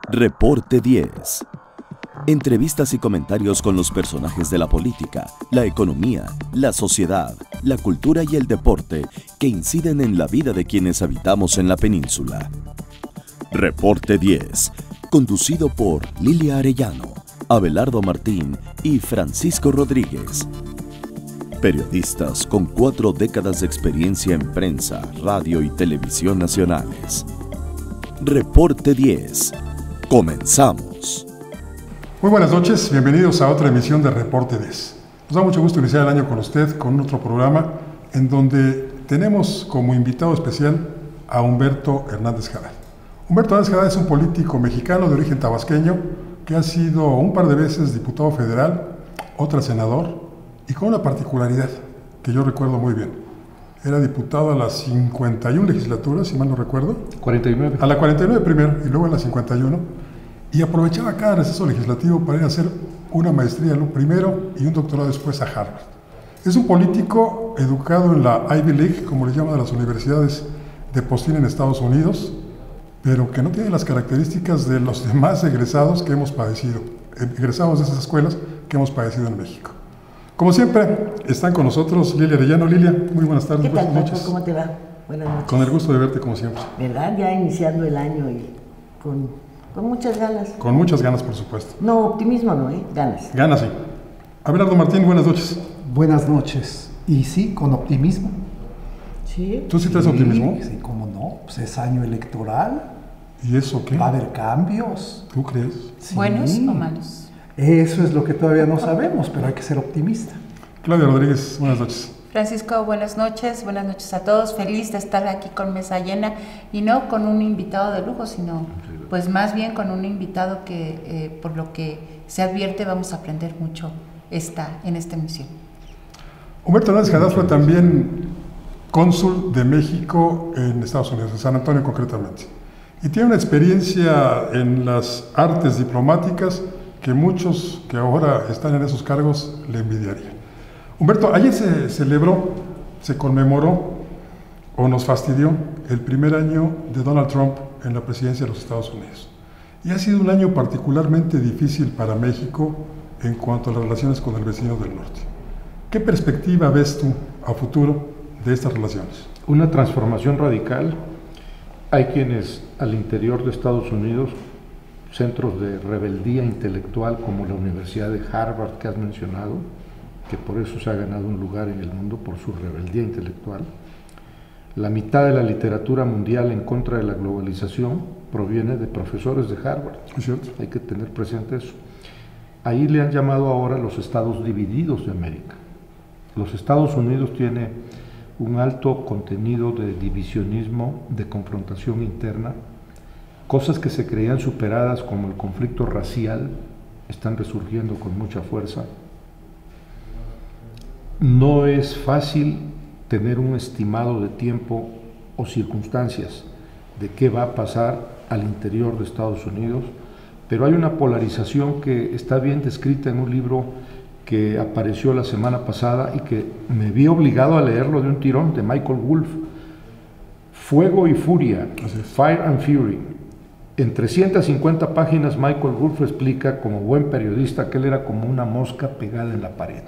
Reporte 10. Entrevistas y comentarios con los personajes de la política, la economía, la sociedad, la cultura y el deporte que inciden en la vida de quienes habitamos en la península. Reporte 10, conducido por Lilia Arellano, Abelardo Martín y Francisco Rodríguez. Periodistas con 4 décadas de experiencia en prensa, radio y televisión nacionales. Reporte 10. Comenzamos. Muy buenas noches, bienvenidos a otra emisión de Reporte 10. Nos da mucho gusto iniciar el año con usted, con otro programa en donde tenemos como invitado especial a Humberto Hernández Haddad. Humberto Hernández Haddad es un político mexicano de origen tabasqueño que ha sido un par de veces diputado federal, otra senador, y con una particularidad que yo recuerdo muy bien. Era diputado a las 51 legislaturas, si mal no recuerdo. 49. A la 49 primero y luego a la 51. Y aprovechaba cada receso legislativo para ir a hacer una maestría primero y un doctorado después a Harvard. Es un político educado en la Ivy League, como le llaman a las universidades de postín en Estados Unidos, pero que no tiene las características de los demás egresados que hemos padecido, egresados de esas escuelas que hemos padecido en México. Como siempre, están con nosotros Lilia Arellano. Lilia, muy buenas tardes. ¿Qué tal, buenas noches. ¿Cómo te va? Buenas noches. Con el gusto de verte, como siempre. ¿Verdad? Ya iniciando el año y con muchas ganas. Con muchas ganas, por supuesto. No, optimismo no, ganas. Ganas, sí. Abelardo Martín, buenas noches. Buenas noches. Y sí, con optimismo. ¿Sí? ¿Tú sí traes optimismo? Sí, cómo no. Pues es año electoral. ¿Y eso qué? Va a haber cambios. ¿Tú crees? Sí. ¿Buenos o malos? Eso es lo que todavía no sabemos, pero hay que ser optimista. Claudia Rodríguez, buenas noches. Francisco, buenas noches a todos. Feliz de estar aquí con mesa llena y no con un invitado de lujo, sino pues más bien con un invitado que por lo que se advierte vamos a aprender mucho en esta emisión. Humberto Hernández Haddad fue también cónsul de México en Estados Unidos, en San Antonio concretamente, y tiene una experiencia en las artes diplomáticas que muchos que ahora están en esos cargos le envidiarían. Humberto, ayer se conmemoró o nos fastidió el primer año de Donald Trump en la presidencia de los Estados Unidos. Y ha sido un año particularmente difícil para México en cuanto a las relaciones con el vecino del norte. ¿Qué perspectiva ves tú a futuro de estas relaciones? Una transformación radical. Hay quienes al interior de Estados Unidos, centros de rebeldía intelectual como la Universidad de Harvard que has mencionado, que por eso se ha ganado un lugar en el mundo por su rebeldía intelectual. La mitad de la literatura mundial en contra de la globalización proviene de profesores de Harvard. ¿Es cierto? Hay que tener presente eso. Ahí le han llamado ahora los estados divididos de América. Los Estados Unidos tiene un alto contenido de divisionismo, de confrontación interna. Cosas que se creían superadas como el conflicto racial están resurgiendo con mucha fuerza. No es fácil tener un estimado de tiempo o circunstancias de qué va a pasar al interior de Estados Unidos, pero hay una polarización que está bien descrita en un libro que apareció la semana pasada y que me vi obligado a leerlo de un tirón, de Michael Wolff, Fuego y Furia, Fire and Fury. En 350 páginas Michael Wolff explica como buen periodista que él era como una mosca pegada en la pared,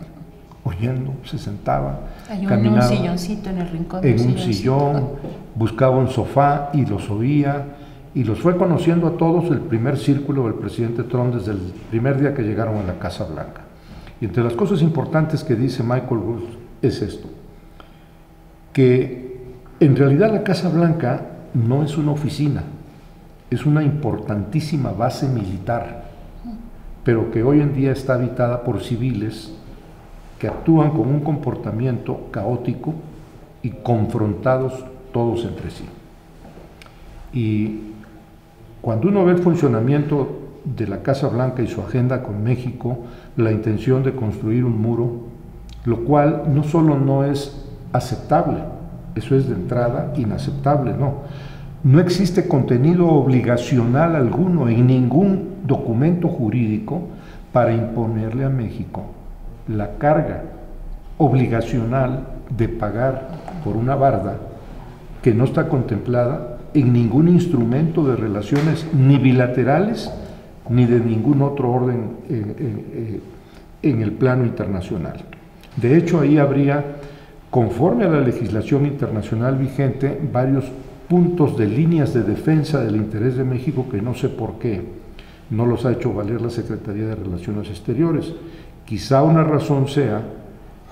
oyendo, se sentaba, caminaba un silloncito en el rincón en un sillón, buscaba un sofá y los oía, y los fue conociendo a todos el primer círculo del presidente Trump desde el primer día que llegaron a la Casa Blanca. Y entre las cosas importantes que dice Michael Wolff es esto, que en realidad la Casa Blanca no es una oficina, es una importantísima base militar, pero que hoy en día está habitada por civiles que actúan con un comportamiento caótico y confrontados todos entre sí. Y cuando uno ve el funcionamiento de la Casa Blanca y su agenda con México, la intención de construir un muro, lo cual no solo no es aceptable, eso es de entrada inaceptable, no existe contenido obligacional alguno en ningún documento jurídico para imponerle a México la carga obligacional de pagar por una barda que no está contemplada en ningún instrumento de relaciones ni bilaterales ni de ningún otro orden en el plano internacional. De hecho, ahí habría, conforme a la legislación internacional vigente, varios puntos de líneas de defensa del interés de México que no sé por qué no los ha hecho valer la Secretaría de Relaciones Exteriores. Quizá una razón sea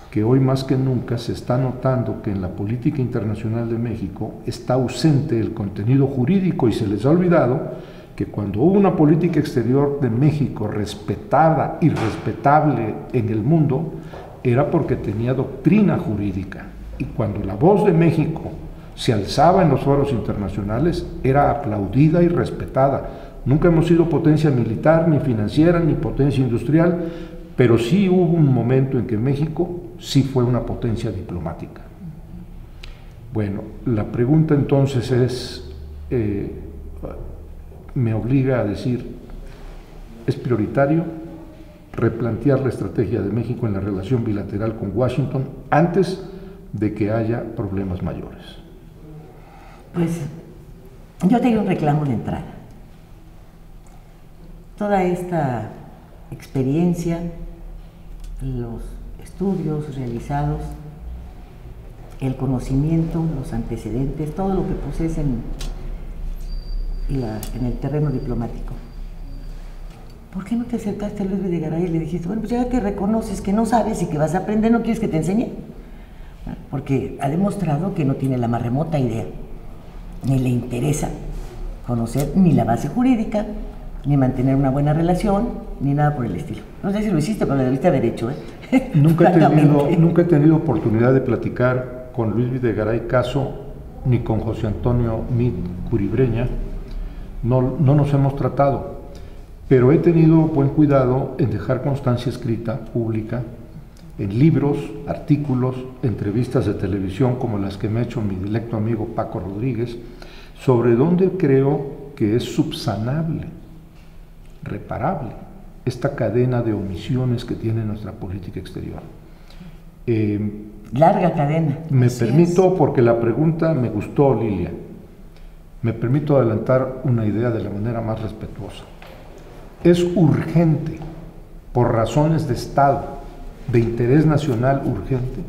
que hoy más que nunca se está notando que en la política internacional de México está ausente el contenido jurídico y se les ha olvidado que cuando hubo una política exterior de México respetada y respetable en el mundo, era porque tenía doctrina jurídica. Y cuando la voz de México se alzaba en los foros internacionales, era aplaudida y respetada. Nunca hemos sido potencia militar, ni financiera, ni potencia industrial, pero sí hubo un momento en que México sí fue una potencia diplomática. Bueno, la pregunta entonces es, me obliga a decir, ¿es prioritario replantear la estrategia de México en la relación bilateral con Washington antes de que haya problemas mayores? Pues yo tengo un reclamo de entrada. Toda esta experiencia, los estudios realizados, el conocimiento, los antecedentes, todo lo que posees en el terreno diplomático. ¿Por qué no te acercaste a Luis Videgaray y le dijiste, bueno, pues ya que reconoces que no sabes y que vas a aprender, ¿no quieres que te enseñe? Porque ha demostrado que no tiene la más remota idea, ni le interesa conocer ni la base jurídica, ni mantener una buena relación, ni nada por el estilo. No sé si lo hiciste, pero lo debiste haber hecho, ¿eh? Nunca he tenido oportunidad de platicar con Luis Videgaray Caso, ni con José Antonio Mit Curibreña. No nos hemos tratado, pero he tenido buen cuidado en dejar constancia escrita, pública, en libros, artículos, entrevistas de televisión como las que me ha hecho mi directo amigo Paco Rodríguez, sobre dónde creo que es subsanable, reparable, esta cadena de omisiones que tiene nuestra política exterior. Larga cadena. Me permito, porque la pregunta me gustó, Lilia, me permito adelantar una idea de la manera más respetuosa. Es urgente, por razones de Estado, de interés nacional urgente,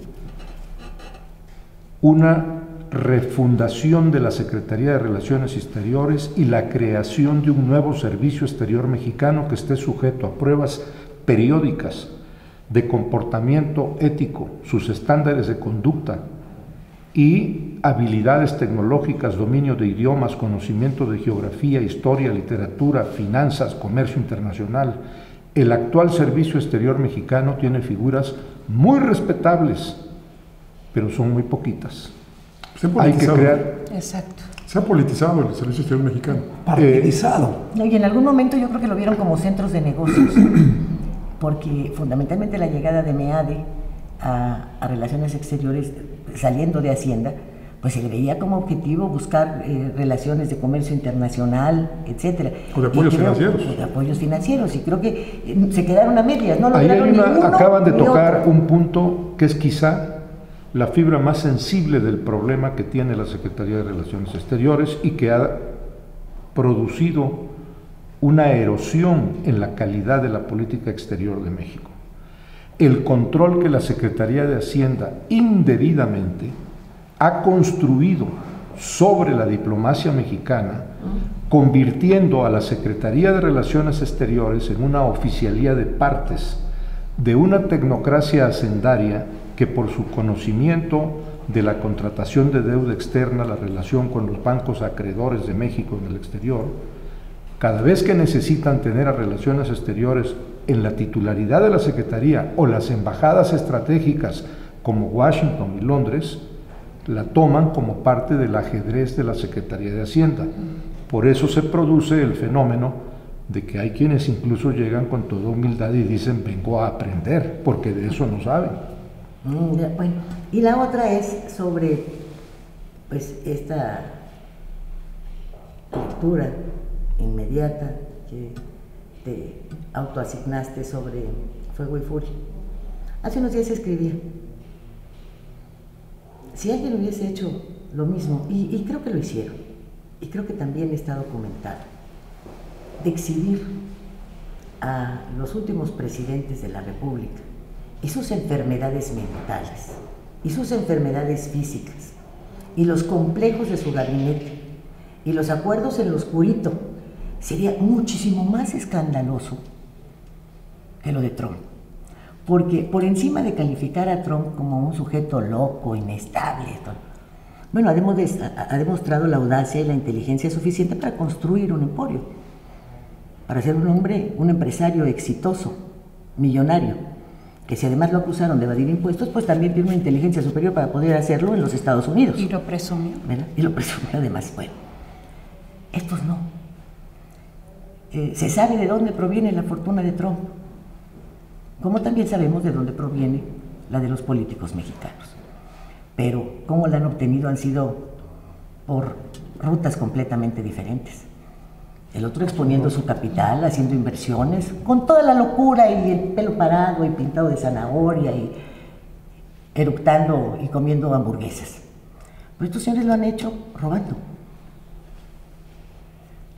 una refundación de la Secretaría de Relaciones Exteriores y la creación de un nuevo servicio exterior mexicano que esté sujeto a pruebas periódicas de comportamiento ético, sus estándares de conducta y habilidades tecnológicas, dominio de idiomas, conocimiento de geografía, historia, literatura, finanzas, comercio internacional. El actual servicio exterior mexicano tiene figuras muy respetables, pero son muy poquitas. Hay que crear. Exacto. Se ha politizado el servicio exterior mexicano. Partidizado. No, y en algún momento yo creo que lo vieron como centros de negocios, porque fundamentalmente la llegada de MEADE a Relaciones Exteriores, saliendo de Hacienda, pues se le veía como objetivo buscar relaciones de comercio internacional, etcétera. Con apoyos financieros. Con apoyos financieros, y creo que se quedaron a medias, no Ahí hay lograron ninguno acaban de ni tocar otro. un punto que es quizá la fibra más sensible del problema que tiene la Secretaría de Relaciones Exteriores y que ha producido una erosión en la calidad de la política exterior de México. El control que la Secretaría de Hacienda indebidamente ha construido sobre la diplomacia mexicana, convirtiendo a la Secretaría de Relaciones Exteriores en una oficialía de partes de una tecnocracia hacendaria que por su conocimiento de la contratación de deuda externa, la relación con los bancos acreedores de México en el exterior, cada vez que necesitan tener a Relaciones Exteriores en la titularidad de la Secretaría o las embajadas estratégicas como Washington y Londres, la toman como parte del ajedrez de la Secretaría de Hacienda. Por eso se produce el fenómeno de que hay quienes incluso llegan con toda humildad y dicen, vengo a aprender, porque de eso no saben. Bueno, y la otra es sobre pues esta lectura inmediata que te autoasignaste sobre Fuego y Furia. Hace unos días escribía si alguien hubiese hecho lo mismo, y creo que lo hicieron, y creo que también está documentado, de exhibir a los últimos presidentes de la República y sus enfermedades mentales, y sus enfermedades físicas, y los complejos de su gabinete, y los acuerdos en lo oscurito, sería muchísimo más escandaloso que lo de Trump. Porque por encima de calificar a Trump como un sujeto loco, inestable, bueno, ha demostrado la audacia y la inteligencia suficiente para construir un emporio, para ser un hombre, un empresario exitoso, millonario, que si además lo acusaron de evadir impuestos, pues también tiene una inteligencia superior para poder hacerlo en los Estados Unidos. Y lo presumió. ¿Verdad? Y lo presumió además. Bueno, estos no. Se sabe de dónde proviene la fortuna de Trump, como también sabemos de dónde proviene la de los políticos mexicanos. Pero cómo la han obtenido han sido por rutas completamente diferentes. El otro exponiendo su capital, haciendo inversiones, con toda la locura y el pelo parado y pintado de zanahoria y eructando y comiendo hamburguesas. Pero estos señores lo han hecho robando.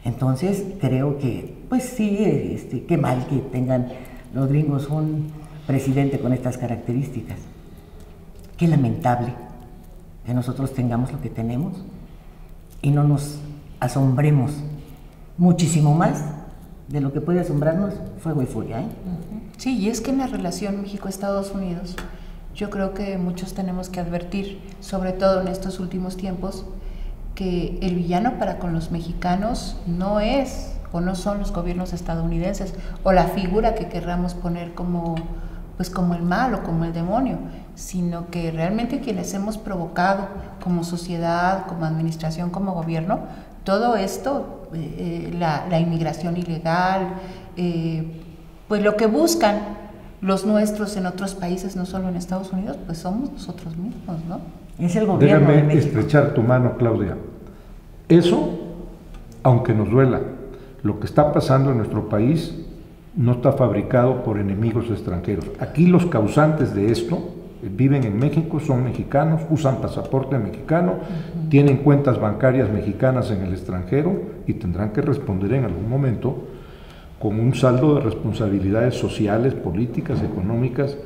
Entonces creo que, pues sí, qué mal que tengan los gringos un presidente con estas características. Qué lamentable que nosotros tengamos lo que tenemos y no nos asombremos muchísimo más de lo que puede asombrarnos fuego y furia, ¿eh? Sí, y es que en la relación México-Estados Unidos, yo creo que muchos tenemos que advertir, sobre todo en estos últimos tiempos, que el villano para con los mexicanos no es o no son los gobiernos estadounidenses o la figura que querramos poner como, pues como el mal o como el demonio, sino que realmente quienes hemos provocado como sociedad, como administración, como gobierno, todo esto, la inmigración ilegal, pues lo que buscan los nuestros en otros países, no solo en Estados Unidos, pues somos nosotros mismos, ¿no? Es el gobierno de Déjame México. estrechar tu mano, Claudia. Eso, aunque nos duela, lo que está pasando en nuestro país no está fabricado por enemigos extranjeros. Aquí los causantes de esto viven en México, son mexicanos, usan pasaporte mexicano, tienen cuentas bancarias mexicanas en el extranjero y tendrán que responder en algún momento con un saldo de responsabilidades sociales, políticas, económicas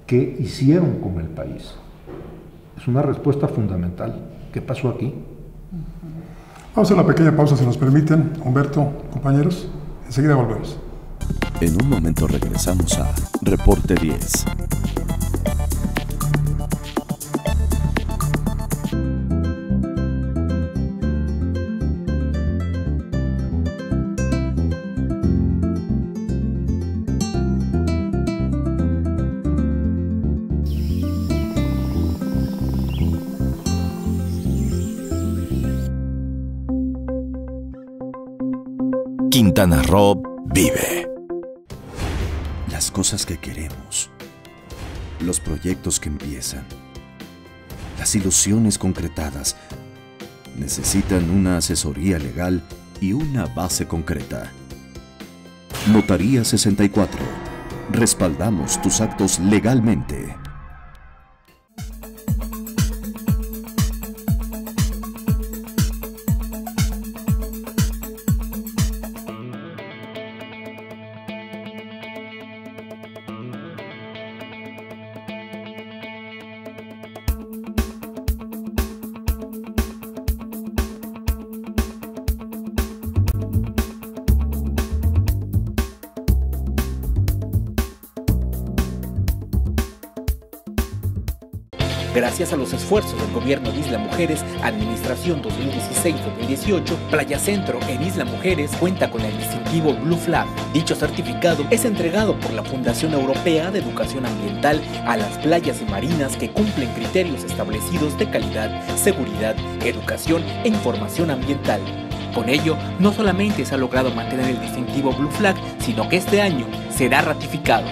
que hicieron con el país. Es una respuesta fundamental. ¿Qué pasó aquí? Vamos a hacer una pequeña pausa, si nos permiten. Humberto, compañeros, enseguida volvemos. En un momento regresamos a Reporte 10. Quintana Roo vive. Las cosas que queremos, los proyectos que empiezan, las ilusiones concretadas, necesitan una asesoría legal y una base concreta. Notaría 64. Respaldamos tus actos legalmente. Gracias a los esfuerzos del gobierno de Isla Mujeres, Administración 2016-2018, Playa Centro en Isla Mujeres cuenta con el distintivo Blue Flag. Dicho certificado es entregado por la Fundación Europea de Educación Ambiental a las playas y marinas que cumplen criterios establecidos de calidad, seguridad, educación e información ambiental. Con ello, no solamente se ha logrado mantener el distintivo Blue Flag, sino que este año será ratificado.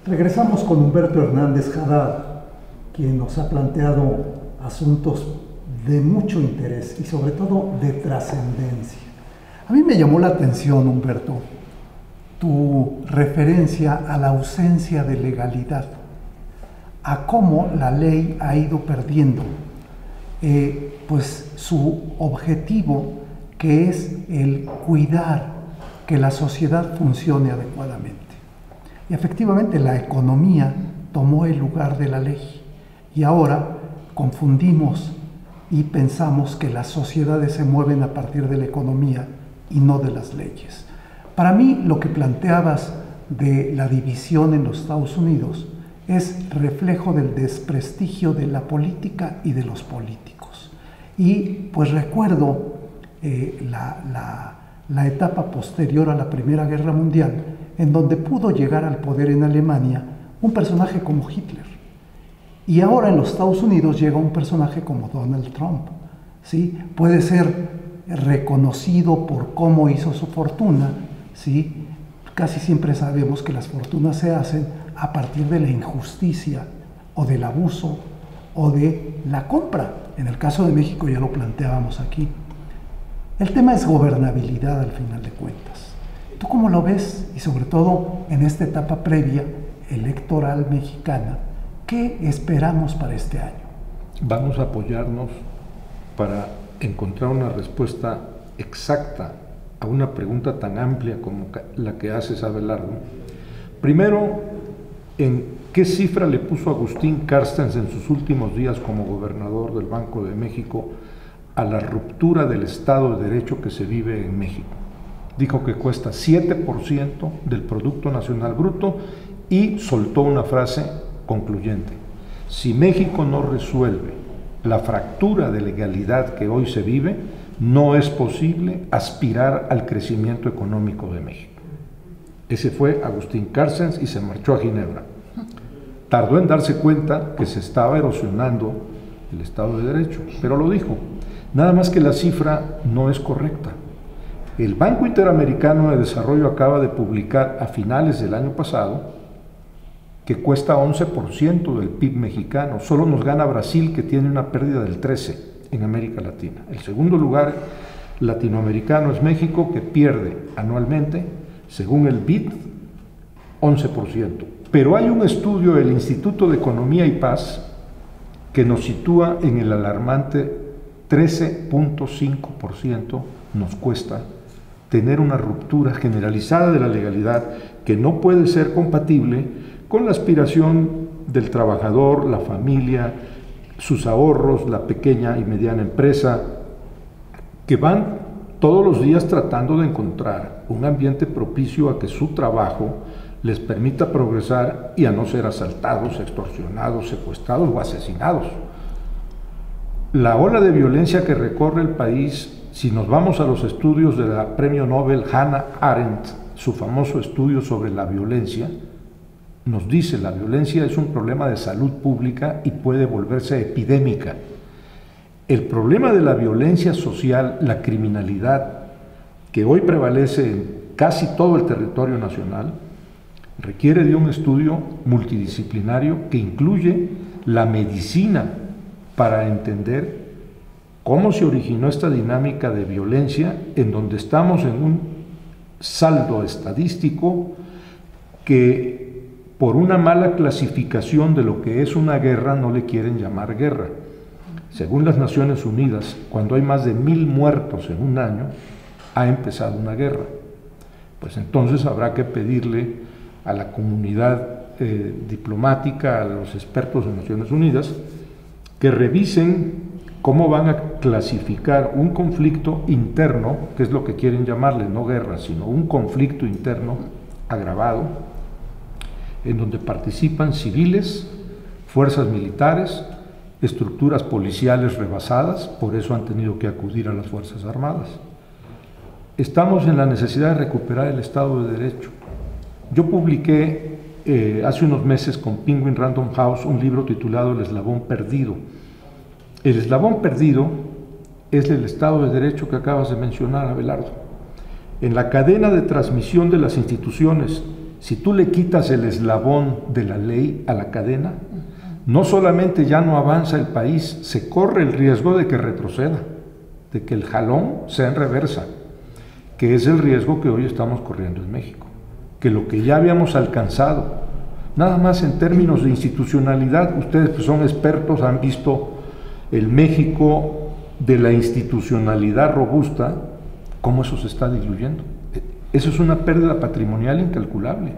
Regresamos con Humberto Hernández Haddad, quien nos ha planteado asuntos de mucho interés y sobre todo de trascendencia. A mí me llamó la atención, Humberto, tu referencia a la ausencia de legalidad, a cómo la ley ha ido perdiendo pues su objetivo, que es el cuidar que la sociedad funcione adecuadamente. Y efectivamente la economía tomó el lugar de la ley y ahora confundimos y pensamos que las sociedades se mueven a partir de la economía y no de las leyes. Para mí, lo que planteabas de la división en los Estados Unidos es reflejo del desprestigio de la política y de los políticos. Y pues recuerdo la etapa posterior a la Primera Guerra Mundial, en donde pudo llegar al poder en Alemania un personaje como Hitler. Y ahora en los Estados Unidos llega un personaje como Donald Trump, ¿sí? Puede ser reconocido por cómo hizo su fortuna, ¿sí? Casi siempre sabemos que las fortunas se hacen a partir de la injusticia o del abuso o de la compra. En el caso de México ya lo planteábamos aquí. El tema es gobernabilidad al final de cuentas. ¿Tú cómo lo ves? Y sobre todo en esta etapa previa electoral mexicana, ¿qué esperamos para este año? Vamos a apoyarnos para encontrar una respuesta exacta a una pregunta tan amplia como la que haces, Abelardo. Primero, ¿en qué cifra le puso Agustín Carstens en sus últimos días como gobernador del Banco de México a la ruptura del Estado de Derecho que se vive en México? Dijo que cuesta 7% del Producto Nacional Bruto y soltó una frase concluyente: si México no resuelve la fractura de legalidad que hoy se vive, no es posible aspirar al crecimiento económico de México. Ese fue Agustín Carstens y se marchó a Ginebra. Tardó en darse cuenta que se estaba erosionando el Estado de Derecho, pero lo dijo. Nada más que la cifra no es correcta. El Banco Interamericano de Desarrollo acaba de publicar a finales del año pasado que cuesta 11% del PIB mexicano. Solo nos gana Brasil, que tiene una pérdida del 13% en América Latina. El segundo lugar latinoamericano es México, que pierde anualmente, según el BID, 11%. Pero hay un estudio del Instituto de Economía y Paz que nos sitúa en el alarmante 13.5% nos cuesta tener una ruptura generalizada de la legalidad que no puede ser compatible con la aspiración del trabajador, la familia, sus ahorros, la pequeña y mediana empresa, que van todos los días tratando de encontrar un ambiente propicio a que su trabajo les permita progresar y a no ser asaltados, extorsionados, secuestrados o asesinados. La ola de violencia que recorre el país, si nos vamos a los estudios de la premio Nobel Hannah Arendt, su famoso estudio sobre la violencia, nos dice: la violencia es un problema de salud pública y puede volverse epidémica. El problema de la violencia social, la criminalidad, que hoy prevalece en casi todo el territorio nacional, requiere de un estudio multidisciplinario que incluye la medicina para entender cómo se originó esta dinámica de violencia, en donde estamos en un saldo estadístico que, por una mala clasificación de lo que es una guerra, no le quieren llamar guerra. Según las Naciones Unidas, cuando hay más de 1000 muertos en un año, ha empezado una guerra. Pues entonces habrá que pedirle a la comunidad diplomática, a los expertos de Naciones Unidas, que revisen ¿Cómo van a clasificar un conflicto interno, que es lo que quieren llamarle, no guerra, sino un conflicto interno agravado, en donde participan civiles, fuerzas militares, estructuras policiales rebasadas, por eso han tenido que acudir a las Fuerzas Armadas? Estamos en la necesidad de recuperar el Estado de Derecho. Yo publiqué hace unos meses con Penguin Random House un libro titulado El Eslabón Perdido. El eslabón perdido es el Estado de Derecho que acabas de mencionar, Abelardo. En la cadena de transmisión de las instituciones, si tú le quitas el eslabón de la ley a la cadena, no solamente ya no avanza el país, se corre el riesgo de que retroceda, de que el jalón sea en reversa, que es el riesgo que hoy estamos corriendo en México, que lo que ya habíamos alcanzado, nada más en términos de institucionalidad, ustedes que son expertos han visto el México de la institucionalidad robusta, cómo eso se está diluyendo. Eso es una pérdida patrimonial incalculable.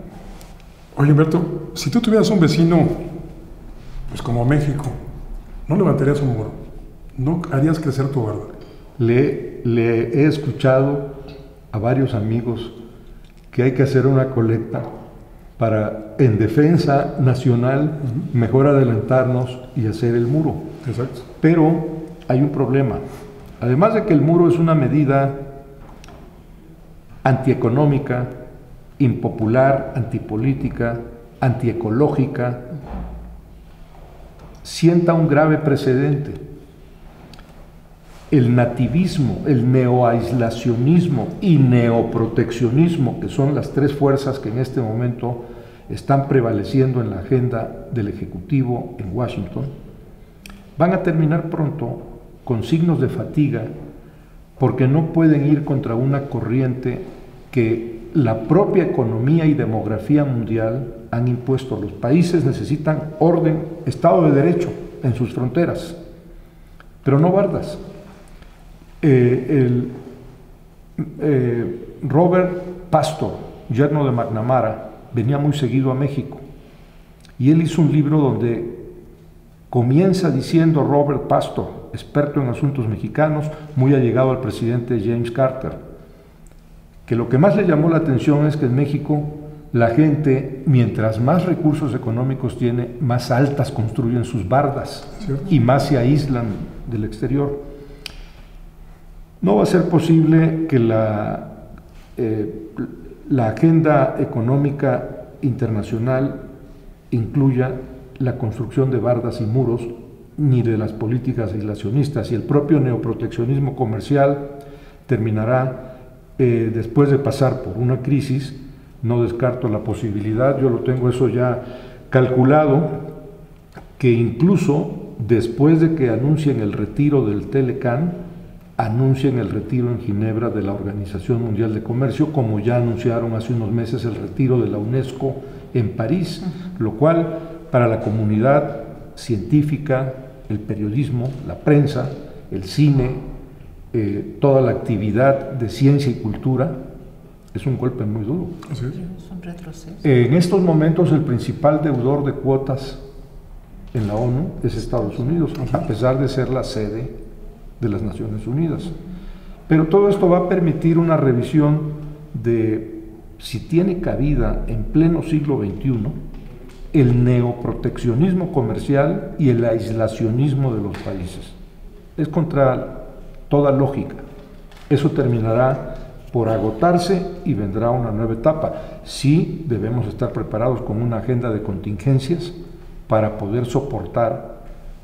Oye, Humberto, si tú tuvieras un vecino, pues como México, ¿no levantarías un muro? ¿No harías crecer tu barda? Le he escuchado a varios amigos que hay que hacer una colecta para, en defensa nacional, mejor adelantarnos y hacer el muro. Exacto. Pero hay un problema. Además de que el muro es una medida antieconómica, impopular, antipolítica, antiecológica, sienta un grave precedente. El nativismo, el neoaislacionismo y neoproteccionismo, que son las tres fuerzas que en este momento están prevaleciendo en la agenda del Ejecutivo en Washington, van a terminar pronto con signos de fatiga porque no pueden ir contra una corriente que la propia economía y demografía mundial han impuesto. Los países necesitan orden, Estado de Derecho en sus fronteras, pero no bardas. Robert Pastor, yerno de McNamara, venía muy seguido a México y él hizo un libro donde comienza diciendo Robert Pastor, experto en asuntos mexicanos, muy allegado al presidente James Carter, que lo que más le llamó la atención es que en México la gente, mientras más recursos económicos tiene, más altas construyen sus bardas, ¿cierto?, y más se aíslan del exterior. No va a ser posible que la agenda económica internacional incluya la construcción de bardas y muros, ni de las políticas aislacionistas, y el propio neoproteccionismo comercial terminará después de pasar por una crisis. No descarto la posibilidad, yo lo tengo eso ya calculado, que incluso después de que anuncien el retiro del Telecán, anuncien el retiro en Ginebra de la Organización Mundial de Comercio, como ya anunciaron hace unos meses el retiro de la UNESCO en París, lo cual para la comunidad científica, el periodismo, la prensa, el cine, toda la actividad de ciencia y cultura, es un golpe muy duro. Así es. Es un retroceso. En estos momentos el principal deudor de cuotas en la ONU es Estados Unidos, a pesar de ser la sede de las Naciones Unidas. Pero todo esto va a permitir una revisión de si tiene cabida en pleno siglo XXI el neoproteccionismo comercial y el aislacionismo de los países. Es contra toda lógica. Eso terminará por agotarse y vendrá una nueva etapa. Sí debemos estar preparados con una agenda de contingencias para poder soportar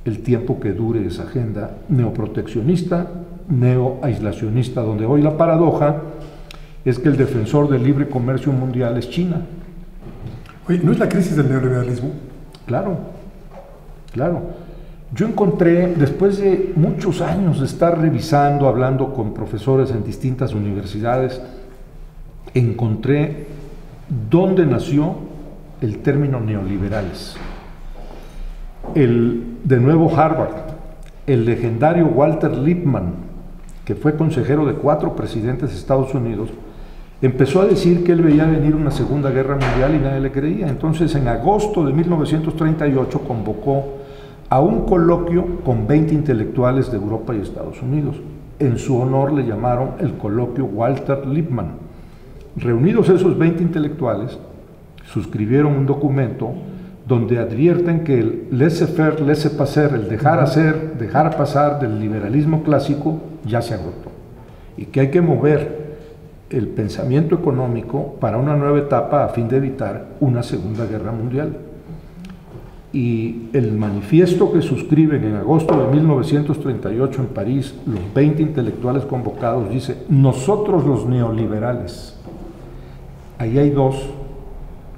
el tiempo que dure esa agenda neoproteccionista, neoaislacionista, donde hoy la paradoja es que el defensor del libre comercio mundial es China. Oye, ¿no es la crisis del neoliberalismo? Claro, claro. Yo encontré, después de muchos años de estar revisando, hablando con profesores en distintas universidades, encontré dónde nació el término neoliberales. De nuevo Harvard, el legendario Walter Lippmann, que fue consejero de 4 presidentes de Estados Unidos, empezó a decir que él veía venir una Segunda Guerra Mundial y nadie le creía. Entonces, en agosto de 1938 convocó a un coloquio con 20 intelectuales de Europa y Estados Unidos. En su honor le llamaron el coloquio Walter Lippmann. Reunidos esos 20 intelectuales, suscribieron un documento donde advierten que el laissez-faire, laissez-passer, el dejar hacer, dejar pasar del liberalismo clásico ya se agotó y que hay que mover el pensamiento económico para una nueva etapa a fin de evitar una segunda guerra mundial. Y el manifiesto que suscriben en agosto de 1938 en París, los 20 intelectuales convocados, dice: nosotros los neoliberales. Ahí hay dos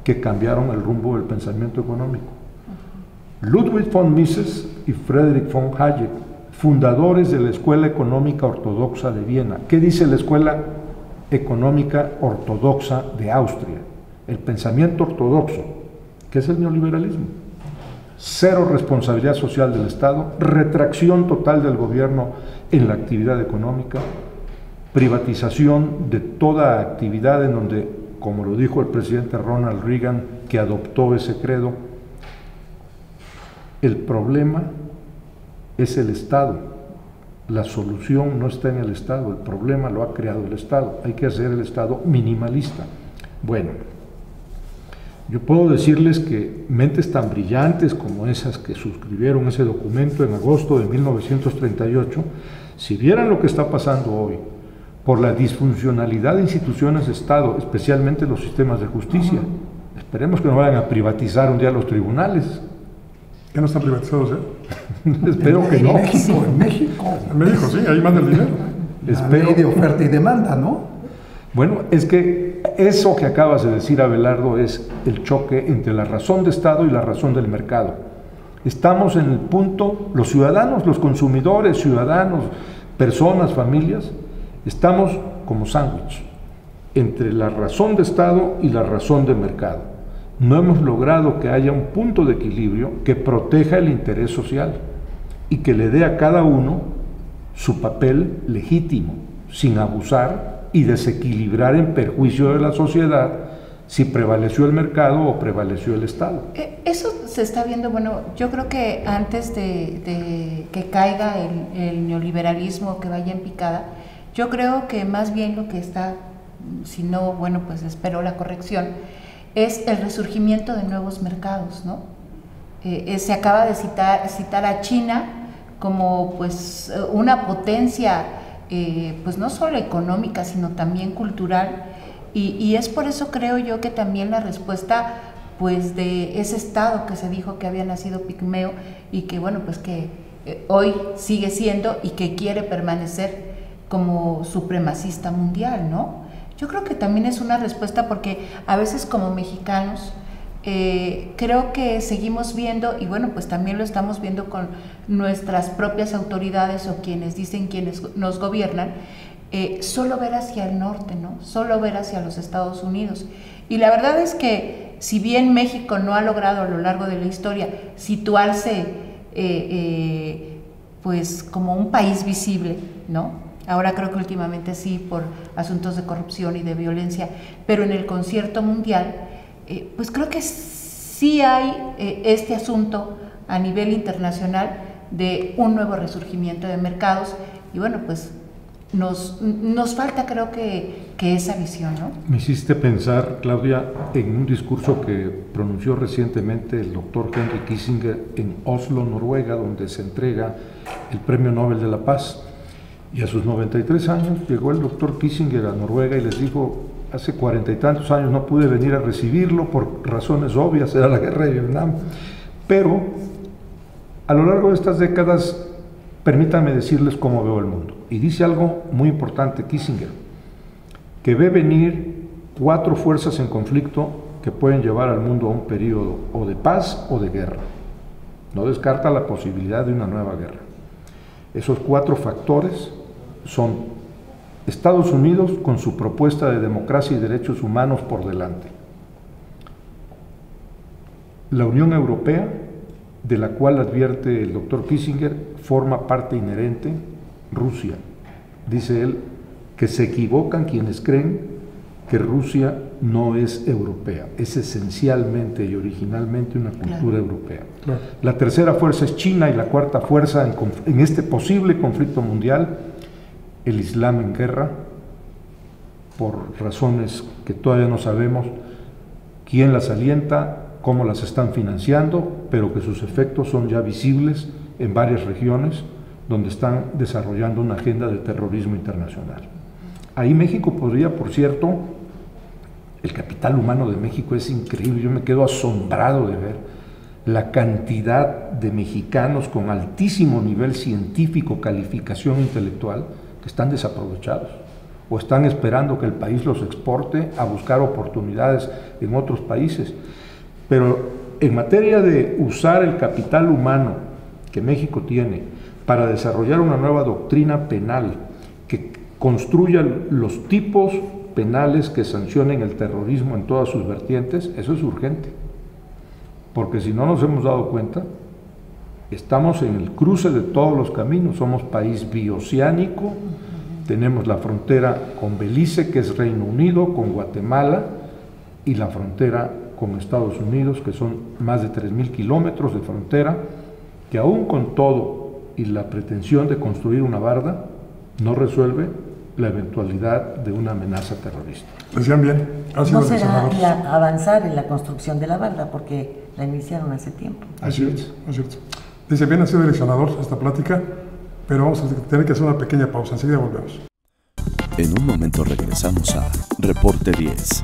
que cambiaron el rumbo del pensamiento económico. Ludwig von Mises y Friedrich von Hayek, fundadores de la Escuela Económica Ortodoxa de Viena. ¿Qué dice la Escuela Económica Ortodoxa de Austria? El pensamiento ortodoxo, que es el neoliberalismo. Cero responsabilidad social del Estado, retracción total del gobierno en la actividad económica, privatización de toda actividad en donde, como lo dijo el presidente Ronald Reagan, que adoptó ese credo, el problema es el Estado. La solución no está en el Estado, el problema lo ha creado el Estado. Hay que hacer el Estado minimalista. Bueno, yo puedo decirles que mentes tan brillantes como esas que suscribieron ese documento en agosto de 1938, si vieran lo que está pasando hoy, por la disfuncionalidad de instituciones de Estado, especialmente los sistemas de justicia, esperemos que no vayan a privatizar un día los tribunales. ¿Ya no están privatizados Espero que no. En México. En México, sí, ahí manda el dinero. La ley de oferta y demanda, ¿no? Bueno, es que eso que acabas de decir, Abelardo, es el choque entre la razón de Estado y la razón del mercado. Estamos en el punto, los ciudadanos, los consumidores, ciudadanos, personas, familias, estamos como sándwich entre la razón de Estado y la razón de mercado. No hemos logrado que haya un punto de equilibrio que proteja el interés social y que le dé a cada uno su papel legítimo, sin abusar y desequilibrar en perjuicio de la sociedad si prevaleció el mercado o prevaleció el Estado. Eso se está viendo, bueno, yo creo que antes de que caiga el neoliberalismo, que vaya en picada, yo creo que más bien lo que está, si no, bueno, pues espero la corrección, es el resurgimiento de nuevos mercados, ¿no? Se acaba de citar a China como pues una potencia, pues no solo económica, sino también cultural, y es por eso creo yo que también la respuesta pues de ese Estado que se dijo que había nacido pigmeo y que bueno, pues que hoy sigue siendo y que quiere permanecer como supremacista mundial, ¿no? Yo creo que también es una respuesta porque a veces como mexicanos creo que seguimos viendo, y bueno, pues también lo estamos viendo con nuestras propias autoridades o quienes dicen quienes nos gobiernan, solo ver hacia el norte, ¿no? Solo ver hacia los Estados Unidos. Y la verdad es que si bien México no ha logrado a lo largo de la historia situarse pues como un país visible, ¿no? Ahora creo que últimamente sí, por asuntos de corrupción y de violencia, pero en el concierto mundial, pues creo que sí hay este asunto a nivel internacional de un nuevo resurgimiento de mercados, y bueno, pues nos falta creo que esa visión, ¿no? Me hiciste pensar, Claudia, en un discurso que pronunció recientemente el doctor Henry Kissinger en Oslo, Noruega, donde se entrega el Premio Nobel de la Paz. Y a sus 93 años llegó el doctor Kissinger a Noruega y les dijo: hace 40 y tantos años no pude venir a recibirlo por razones obvias, era la guerra de Vietnam, pero a lo largo de estas décadas, permítanme decirles cómo veo el mundo. Y dice algo muy importante Kissinger, que ve venir 4 fuerzas en conflicto que pueden llevar al mundo a un periodo o de paz o de guerra. No descarta la posibilidad de una nueva guerra. Esos 4 factores son Estados Unidos con su propuesta de democracia y derechos humanos por delante, la Unión Europea, de la cual advierte el doctor Kissinger, forma parte inherente Rusia. Dice él que se equivocan quienes creen que Rusia no es europea, es esencialmente y originalmente una cultura europea. Claro. La tercera fuerza es China y la cuarta fuerza en este posible conflicto mundial, el Islam en guerra, por razones que todavía no sabemos quién las alienta, cómo las están financiando, pero que sus efectos son ya visibles en varias regiones donde están desarrollando una agenda de terrorismo internacional. Ahí México podría, por cierto, el capital humano de México es increíble, yo me quedo asombrado de ver la cantidad de mexicanos con altísimo nivel científico, calificación intelectual, que están desaprovechados o están esperando que el país los exporte a buscar oportunidades en otros países. Pero en materia de usar el capital humano que México tiene para desarrollar una nueva doctrina penal que construya los tipos penales que sancionen el terrorismo en todas sus vertientes, eso es urgente. Porque si no nos hemos dado cuenta, estamos en el cruce de todos los caminos, somos país bioceánico, tenemos la frontera con Belice, que es Reino Unido, con Guatemala, y la frontera con Estados Unidos, que son más de 3.000 kilómetros de frontera, que aún con todo y la pretensión de construir una barda, no resuelve la eventualidad de una amenaza terrorista. Decían bien, no será avanzar en la construcción de la barda, porque la iniciaron hace tiempo. Así es, es cierto. Dice bien, ha sido direccionador esta plática, pero vamos a tener que hacer una pequeña pausa, enseguida volvemos. En un momento regresamos a Reporte 10.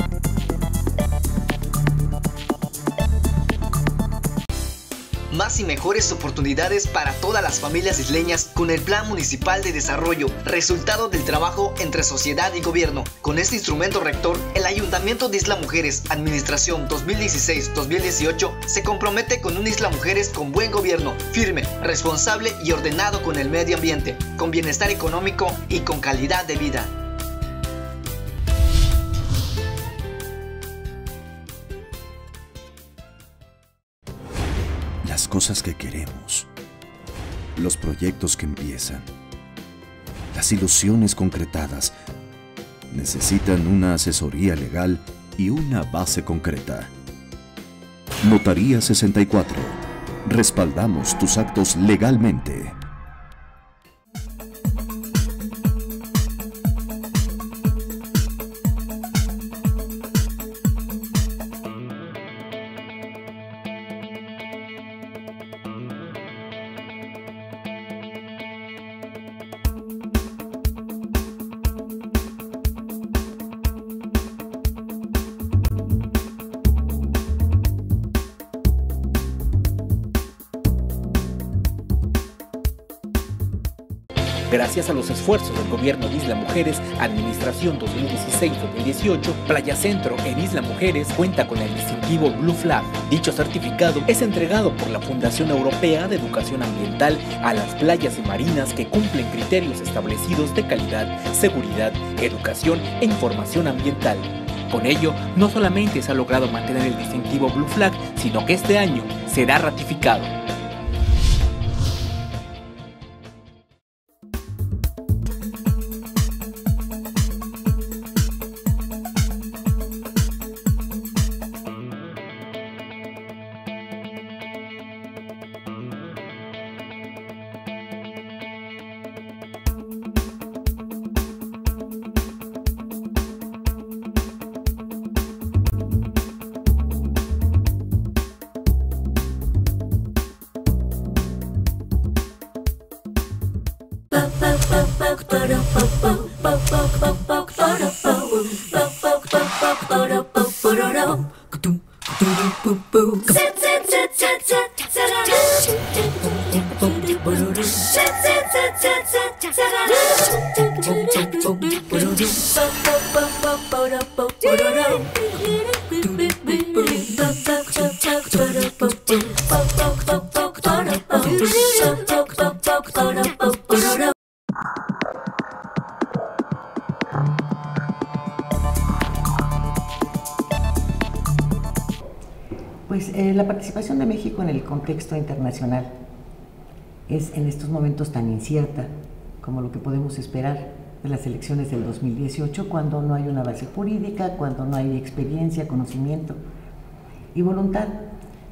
Más y mejores oportunidades para todas las familias isleñas con el Plan Municipal de Desarrollo, resultado del trabajo entre sociedad y gobierno. Con este instrumento rector, el Ayuntamiento de Isla Mujeres, Administración 2016-2018, se compromete con una Isla Mujeres con buen gobierno, firme, responsable y ordenado con el medio ambiente, con bienestar económico y con calidad de vida. Las cosas que queremos, los proyectos que empiezan, las ilusiones concretadas, necesitan una asesoría legal y una base concreta. Notaría 64. Respaldamos tus actos legalmente. Gracias a los esfuerzos del Gobierno de Isla Mujeres, Administración 2016-2018, Playa Centro en Isla Mujeres cuenta con el distintivo Blue Flag. Dicho certificado es entregado por la Fundación Europea de Educación Ambiental a las playas y marinas que cumplen criterios establecidos de calidad, seguridad, educación e información ambiental. Con ello, no solamente se ha logrado mantener el distintivo Blue Flag, sino que este año será ratificado. Pues la participación de México en el contexto internacional es en estos momentos tan incierta como lo que podemos esperar. de las elecciones del 2018, cuando no hay una base jurídica, cuando no hay experiencia, conocimiento y voluntad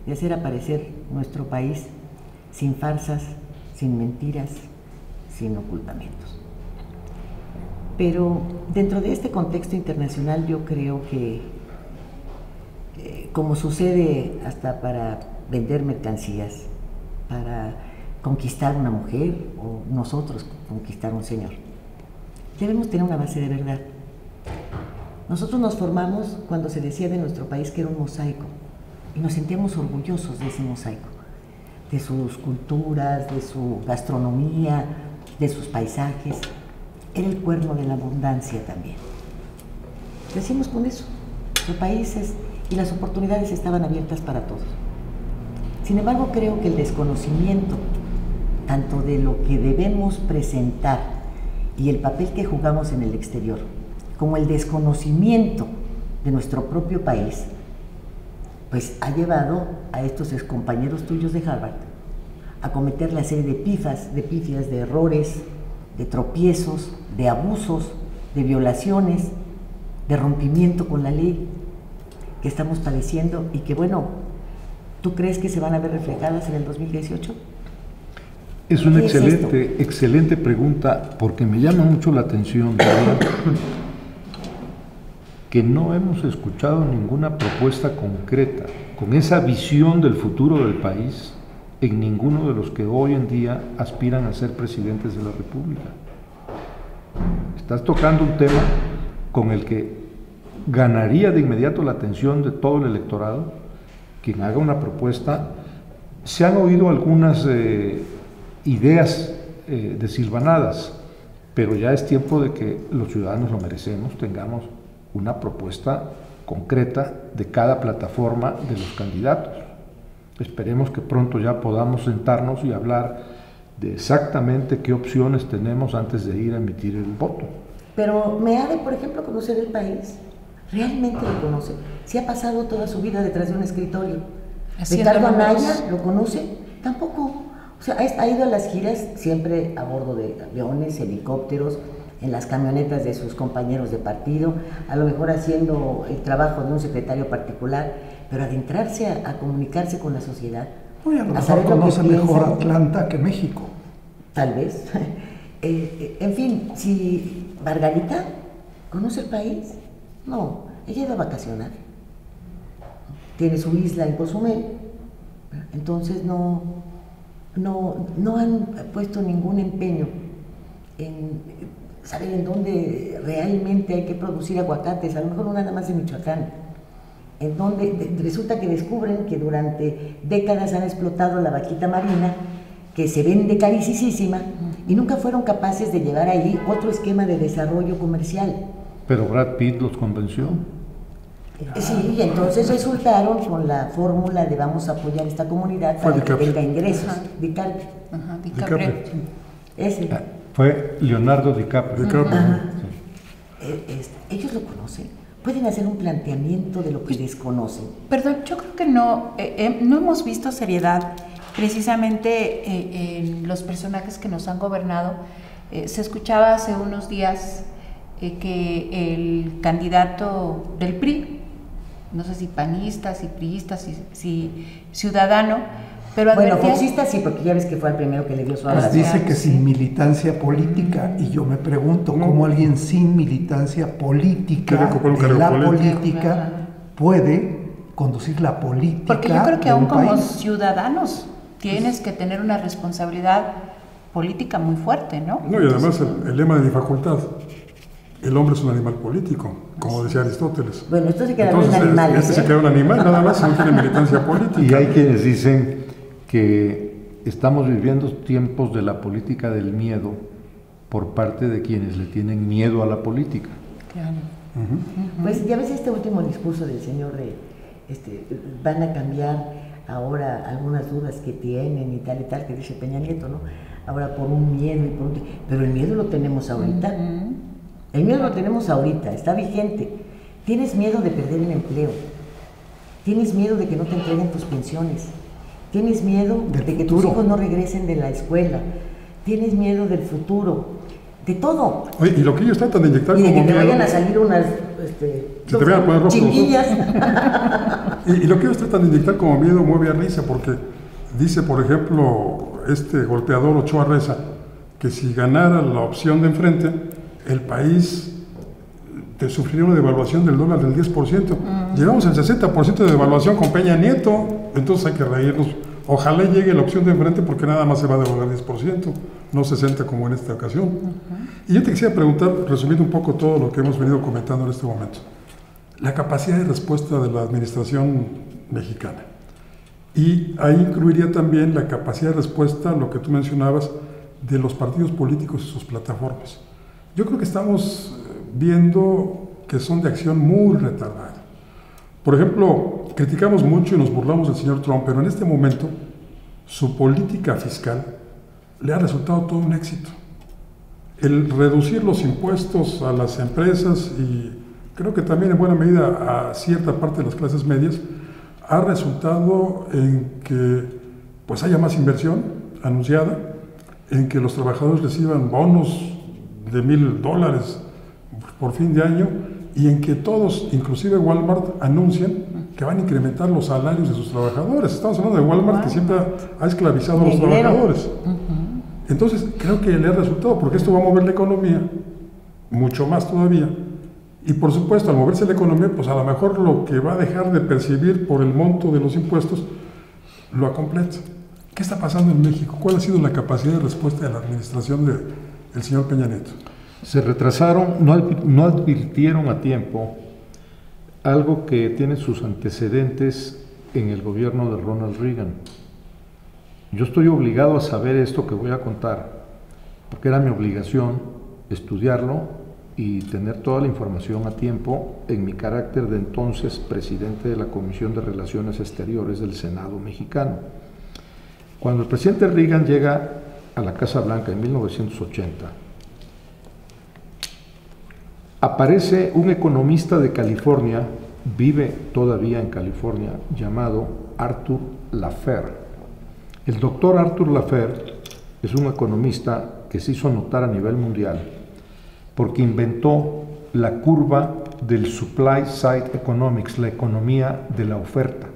de hacer aparecer nuestro país sin farsas, sin mentiras, sin ocultamientos. Pero dentro de este contexto internacional yo creo que, como sucede hasta para vender mercancías, para conquistar una mujer o nosotros conquistar un señor, debemos tener una base de verdad. Nosotros nos formamos cuando se decía de nuestro país que era un mosaico y nos sentíamos orgullosos de ese mosaico, de sus culturas, de su gastronomía, de sus paisajes. Era el cuerno de la abundancia también. Decimos con eso, los países y las oportunidades estaban abiertas para todos. Sin embargo, creo que el desconocimiento, tanto de lo que debemos presentar y el papel que jugamos en el exterior, como el desconocimiento de nuestro propio país, pues ha llevado a estos excompañeros tuyos de Harvard a cometer la serie de pifias, de errores, de tropiezos, de abusos, de violaciones, de rompimiento con la ley que estamos padeciendo y que, bueno, ¿tú crees que se van a ver reflejadas en el 2018? Es una excelente pregunta, porque me llama mucho la atención que no hemos escuchado ninguna propuesta concreta con esa visión del futuro del país en ninguno de los que hoy en día aspiran a ser presidentes de la República. Estás tocando un tema con el que ganaría de inmediato la atención de todo el electorado quien haga una propuesta. Se han oído algunas ideas desilvanadas, pero ya es tiempo de que los ciudadanos lo merecemos, tengamos una propuesta concreta de cada plataforma de los candidatos. Esperemos que pronto ya podamos sentarnos y hablar de exactamente qué opciones tenemos antes de ir a emitir el voto. Pero me ha de, por ejemplo, conocer el país. ¿Realmente lo conoce? Si ha pasado toda su vida detrás de un escritorio. ¿Ricardo Anaya lo conoce? Tampoco. O sea, ha ido a las giras siempre a bordo de aviones, helicópteros, en las camionetas de sus compañeros de partido, a lo mejor haciendo el trabajo de un secretario particular, pero adentrarse a comunicarse con la sociedad. Oye, a lo mejor conoce mejor Atlanta que México. Tal vez. En fin, si Margarita conoce el país, no, ella ha ido a vacacionar. Tiene su isla en Cozumel, entonces no han puesto ningún empeño en saber en dónde realmente hay que producir aguacates, a lo mejor no nada más en Michoacán, en donde resulta que descubren que durante décadas han explotado la vaquita marina, que se vende carísima, y nunca fueron capaces de llevar ahí otro esquema de desarrollo comercial. Pero Brad Pitt los convenció. Sí, y entonces resultaron con la fórmula de vamos a apoyar esta comunidad para que tenga ingresos. DiCaprio. DiCaprio. Ese. Fue Leonardo DiCaprio. Ellos lo conocen. Pueden hacer un planteamiento de lo que desconocen. Perdón, yo creo que no hemos visto seriedad precisamente en los personajes que nos han gobernado. Se escuchaba hace unos días que el candidato del PRI, no sé si panista, si priista, si ciudadano, pero bueno, foxista sí, porque ya ves que fue el primero que le dio su abrazo. Pues dice que sin militancia política, y yo me pregunto cómo alguien sin militancia política, de la política, puede conducir la política. Porque yo creo que aún como ciudadanos tienes que tener una responsabilidad política muy fuerte, ¿no? No, y además el lema de mi facultad, el hombre es un animal político, como decía Aristóteles. Bueno, esto se queda un animal. Este se queda un animal, nada más, no tiene militancia política. Y hay quienes dicen que estamos viviendo tiempos de la política del miedo por parte de quienes le tienen miedo a la política. Claro. Pues ya ves este último discurso del señor van a cambiar ahora algunas dudas que tienen y tal, que dice Peña Nieto, ¿no? Ahora por un miedo y por un... Pero el miedo lo tenemos ahorita. El miedo lo tenemos ahorita, está vigente. Tienes miedo de perder el empleo. Tienes miedo de que no te entreguen tus pensiones. Tienes miedo de que tus hijos no regresen de la escuela. Tienes miedo del futuro, de todo. Oye, y lo que ellos tratan de inyectar Y de como que te miedo, vayan a salir unas se te vayan a poner rojos los ojos. chinguillas. y lo que ellos tratan de inyectar como miedo mueve a risa, porque dice, por ejemplo, este golpeador Ochoa Reza, que si ganara la opción de enfrente, el país sufriría una devaluación del dólar del 10%. Llegamos al 60% de devaluación con Peña Nieto, entonces hay que reírnos. Ojalá llegue la opción de enfrente, porque nada más se va a devaluar 10%, no 60% como en esta ocasión. Y yo te quisiera preguntar, resumiendo un poco todo lo que hemos venido comentando en este momento, la capacidad de respuesta de la administración mexicana. Y ahí incluiría también la capacidad de respuesta, lo que tú mencionabas, de los partidos políticos y sus plataformas. Yo creo que estamos viendo que son de acción muy retardada. Por ejemplo, criticamos mucho y nos burlamos del señor Trump, pero en este momento su política fiscal le ha resultado todo un éxito. El reducir los impuestos a las empresas y creo que también en buena medida a cierta parte de las clases medias ha resultado en que pues haya más inversión anunciada, en que los trabajadores reciban bonos de $1,000 por fin de año y en que todos, inclusive Walmart, anuncian que van a incrementar los salarios de sus trabajadores. Estamos hablando de Walmart, que siempre ha esclavizado a los trabajadores. Entonces, creo que le ha resultado, porque esto va a mover la economía, mucho más todavía. Y por supuesto, al moverse la economía, pues a lo mejor lo que va a dejar de percibir por el monto de los impuestos, lo acompleta. ¿Qué está pasando en México? ¿Cuál ha sido la capacidad de respuesta de la administración del señor Peña Nieto? Se retrasaron, no advirtieron a tiempo algo que tiene sus antecedentes en el gobierno de Ronald Reagan. Yo estoy obligado a saber esto que voy a contar, porque era mi obligación estudiarlo y tener toda la información a tiempo en mi carácter de entonces presidente de la Comisión de Relaciones Exteriores del Senado mexicano. Cuando el presidente Reagan llega a la Casa Blanca en 1980, aparece un economista de California, vive todavía en California, llamado Arthur Laffer. El doctor Arthur Laffer es un economista que se hizo notar a nivel mundial porque inventó la curva del Supply Side Economics, la economía de la oferta,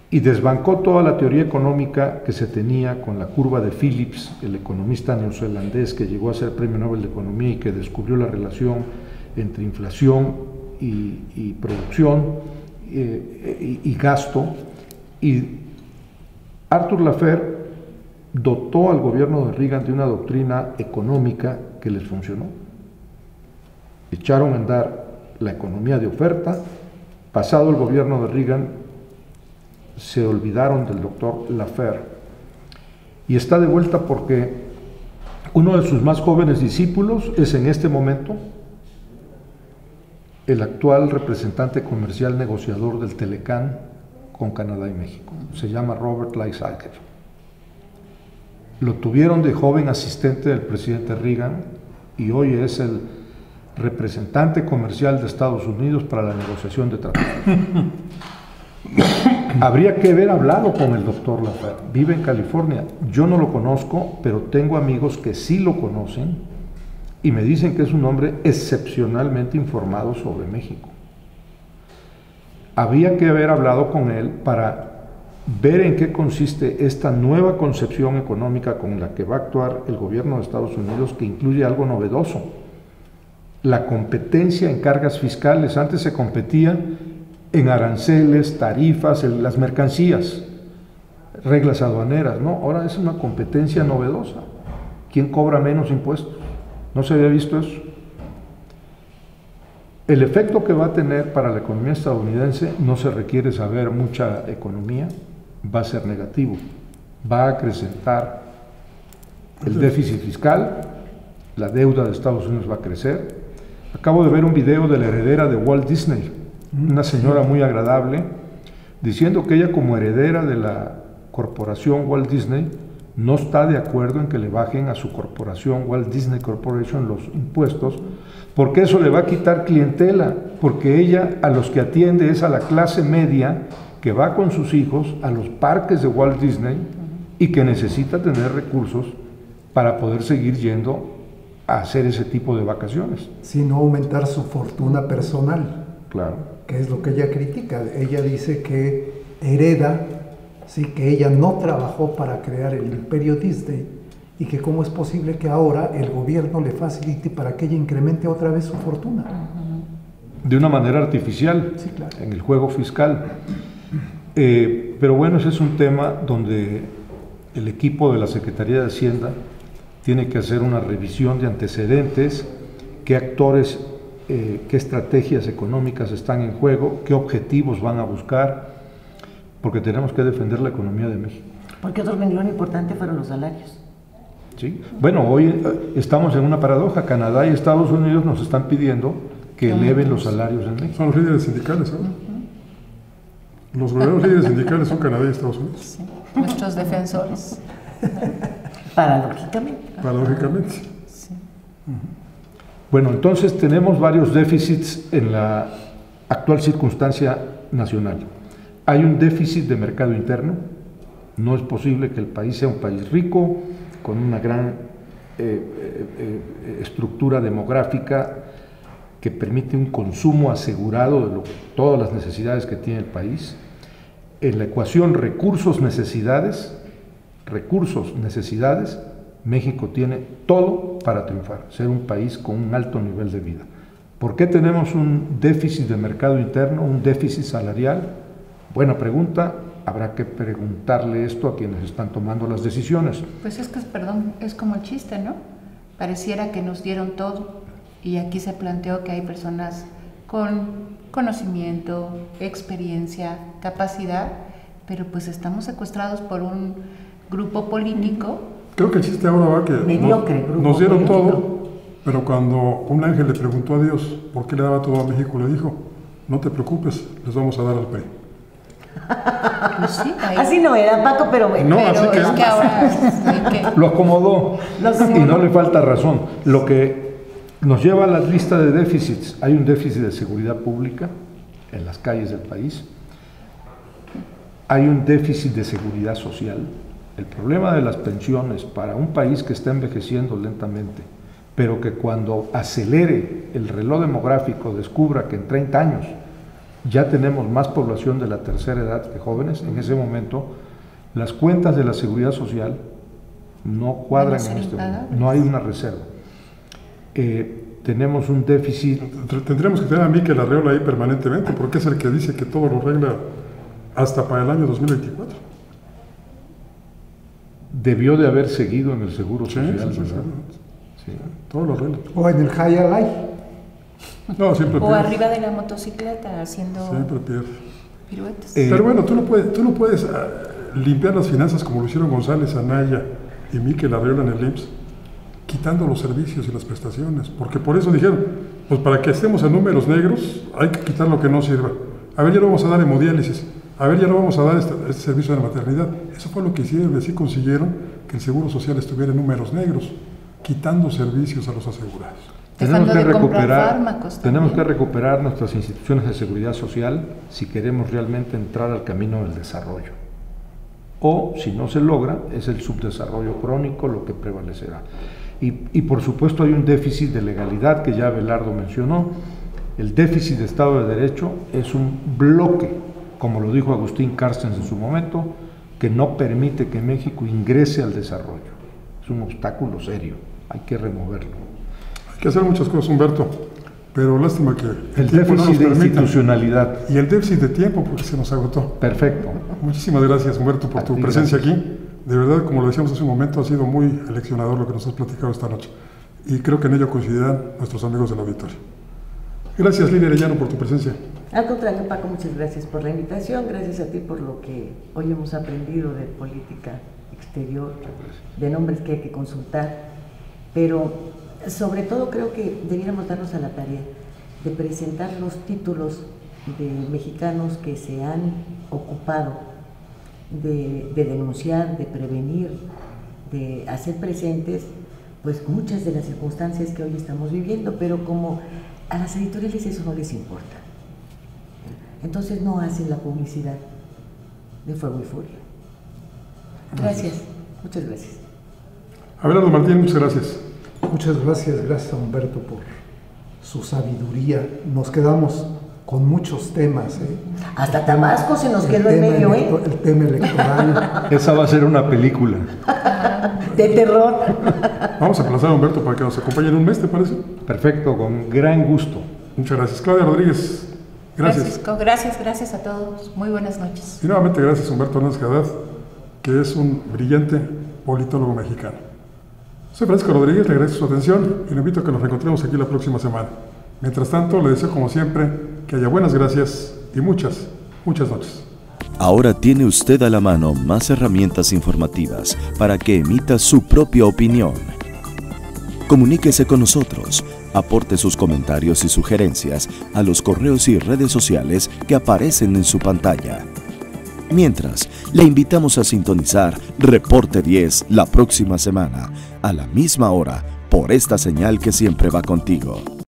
y desbancó toda la teoría económica que se tenía con la curva de Phillips, el economista neozelandés que llegó a ser premio Nobel de Economía y que descubrió la relación entre inflación y producción y gasto. Y Arthur Laffer dotó al gobierno de Reagan de una doctrina económica que les funcionó. Echaron a andar la economía de oferta. Pasado el gobierno de Reagan, se olvidaron del doctor Laffer y está de vuelta porque uno de sus más jóvenes discípulos es en este momento el actual representante comercial negociador del Telecán con Canadá y México. Se llama Robert Lighthizer. Lo tuvieron de joven asistente del presidente Reagan y hoy es el representante comercial de Estados Unidos para la negociación de tratados. Habría que haber hablado con el doctor Laffer. Vive en California. Yo no lo conozco, pero tengo amigos que sí lo conocen y me dicen que es un hombre excepcionalmente informado sobre México. Había que haber hablado con él para ver en qué consiste esta nueva concepción económica con la que va a actuar el gobierno de Estados Unidos, que incluye algo novedoso: la competencia en cargas fiscales. Antes se competía en aranceles, tarifas, en las mercancías, reglas aduaneras, ¿no? Ahora es una competencia novedosa. ¿Quién cobra menos impuestos? ¿No se había visto eso? El efecto que va a tener para la economía estadounidense, no se requiere saber mucha economía, va a ser negativo. Va a acrecentar el déficit fiscal, la deuda de Estados Unidos va a crecer. Acabo de ver un video de la heredera de Walt Disney, una señora muy agradable, diciendo que ella, como heredera de la corporación Walt Disney, no está de acuerdo en que le bajen a su corporación, Walt Disney Corporation, los impuestos, porque eso le va a quitar clientela, porque ella a los que atiende es a la clase media que va con sus hijos a los parques de Walt Disney y que necesita tener recursos para poder seguir yendo a hacer ese tipo de vacaciones. Sino aumentar su fortuna personal. Claro. Que es lo que ella critica. Ella dice que hereda, sí, que ella no trabajó para crear el imperio Disney y que cómo es posible que ahora el gobierno le facilite para que ella incremente otra vez su fortuna. De una manera artificial, sí, claro, en el juego fiscal. Pero bueno, ese es un tema donde el equipo de la Secretaría de Hacienda tiene que hacer una revisión de antecedentes, qué actores, qué estrategias económicas están en juego, qué objetivos van a buscar, porque tenemos que defender la economía de México. Porque otro renglón importante fueron los salarios. ¿Sí? Bueno, hoy estamos en una paradoja. Canadá y Estados Unidos nos están pidiendo que eleven los salarios en México. Son los líderes sindicales, ¿no? Los verdaderos líderes sindicales son Canadá y Estados Unidos. Sí. Nuestros defensores. Paradójicamente. Paradójicamente. Sí. Bueno, entonces tenemos varios déficits en la actual circunstancia nacional. Hay un déficit de mercado interno. No es posible que el país sea un país rico, con una gran estructura demográfica que permite un consumo asegurado de todas las necesidades que tiene el país. En la ecuación recursos-necesidades, México tiene todo para triunfar, ser un país con un alto nivel de vida. ¿Por qué tenemos un déficit de mercado interno, un déficit salarial? Buena pregunta. Habrá que preguntarle esto a quienes están tomando las decisiones. Pues es que, perdón, es como el chiste, ¿no? Pareciera que nos dieron todo y aquí se planteó que hay personas con conocimiento, experiencia, capacidad, pero pues estamos secuestrados por un grupo político. Creo que el chiste ahora va que nos dieron todo, pero cuando un ángel le preguntó a Dios por qué le daba todo a México, le dijo, no te preocupes, les vamos a dar al PRI. Pues sí, así no era, Paco, pero bueno. No, pero así que es que ahora lo acomodó y no le falta razón. Lo que nos lleva a la lista de déficits: hay un déficit de seguridad pública en las calles del país, hay un déficit de seguridad social. El problema de las pensiones para un país que está envejeciendo lentamente, pero que cuando acelere el reloj demográfico descubra que en 30 años ya tenemos más población de la tercera edad que jóvenes, en ese momento las cuentas de la seguridad social no cuadran en este momento, no hay una reserva. Tenemos un déficit. Tendríamos que tener a Mikel Arreola ahí permanentemente, porque es el que dice que todo lo arregla hasta para el año 2024. Debió de haber seguido en el Seguro Social, ¿verdad? Sí, todo lo arregla. O en el High Alive. No, siempre o pierde. arriba de la motocicleta haciendo Siempre pierde. piruetas. Pero bueno, tú no puedes limpiar las finanzas como lo hicieron González Anaya y Mikel Arreola en el IMSS, quitando los servicios y las prestaciones, porque por eso dijeron, pues para que estemos en números negros hay que quitar lo que no sirva. A ver, ya no vamos a dar hemodiálisis, a ver, ya no vamos a dar este servicio de maternidad. Eso fue lo que hicieron y así consiguieron que el Seguro Social estuviera en números negros, quitando servicios a los asegurados. Tenemos que recuperar nuestras instituciones de seguridad social si queremos realmente entrar al camino del desarrollo. O, si no se logra, es el subdesarrollo crónico lo que prevalecerá. Y por supuesto hay un déficit de legalidad que ya Abelardo mencionó. El déficit de Estado de Derecho es un bloque, como lo dijo Agustín Carstens en su momento, que no permite que México ingrese al desarrollo. Es un obstáculo serio, hay que removerlo. Hay que hacer muchas cosas, Humberto, pero lástima que el déficit de institucionalidad. Y el déficit de tiempo, porque se nos agotó. Perfecto. Muchísimas gracias, Humberto, por tu presencia aquí. De verdad, como lo decíamos hace un momento, ha sido muy aleccionador lo que nos has platicado esta noche. Y creo que en ello coincidirán nuestros amigos del auditorio. Gracias, Lilia Arellano, por tu presencia. Al contrario, Paco, muchas gracias por la invitación. Gracias a ti por lo que hoy hemos aprendido de política exterior, de nombres que hay que consultar. Pero sobre todo creo que debiéramos darnos a la tarea de presentar los títulos de mexicanos que se han ocupado de denunciar, de prevenir, de hacer presentes pues muchas de las circunstancias que hoy estamos viviendo, pero como a las editoriales eso no les importa, entonces no hacen la publicidad de Fuego y Furia. Gracias, muchas gracias. Abelardo Martín, muchas gracias. Muchas gracias a Humberto por su sabiduría. Nos quedamos con muchos temas. Hasta Tabasco se nos quedó en medio, El tema electoral. Esa va a ser una película. De terror. Vamos a aplazar a Humberto para que nos acompañe en un mes, ¿te parece? Perfecto, con gran gusto. Muchas gracias. Claudia Rodríguez, gracias. Gracias a todos. Muy buenas noches. Y nuevamente gracias a Humberto Hernández Haddad, que es un brillante politólogo mexicano. Soy Francisco Rodríguez, le agradezco su atención y le invito a que nos reencontremos aquí la próxima semana. Mientras tanto, le deseo como siempre que haya buenas gracias y muchas noches. Ahora tiene usted a la mano más herramientas informativas para que emita su propia opinión. Comuníquese con nosotros, aporte sus comentarios y sugerencias a los correos y redes sociales que aparecen en su pantalla. Mientras, le invitamos a sintonizar Reporte 10 la próxima semana, a la misma hora, por esta señal que siempre va contigo.